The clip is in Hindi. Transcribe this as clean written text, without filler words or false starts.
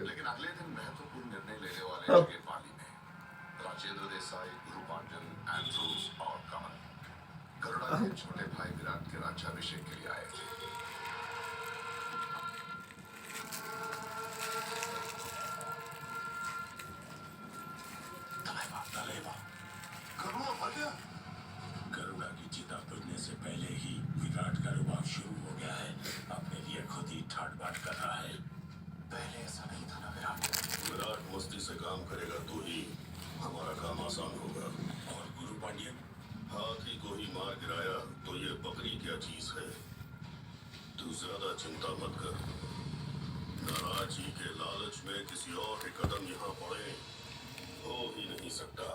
लेकिन अगले दिन महत्वपूर्ण निर्णय लेने वाले हाँ। जगह पाली में राजेंद्र देसाई, गुरुपांजन, एंड्रूज और कमल गरुड़ा के छोटे भाई विराट के राज्याभिषेक के लिए आए थे। गरुड़ा फट गया। गरुड़ा की चिता बुझने से पहले ही विराट का रुबाब शुरू हो गया है। अपने लिए खुद ही ठाट बाट कर रहा है। पहले ऐसा नहीं था ना विराट। विराट मस्ती से काम करेगा तो ही हमारा काम आसान होगा। और गुरु पांड्यन हाथी को ही मार गिराया तो ये बकरी क्या चीज है। तू ज्यादा चिंता मत कर। नाराज जी के लालच में किसी और के कदम यहाँ पड़े हो ही नहीं सकता।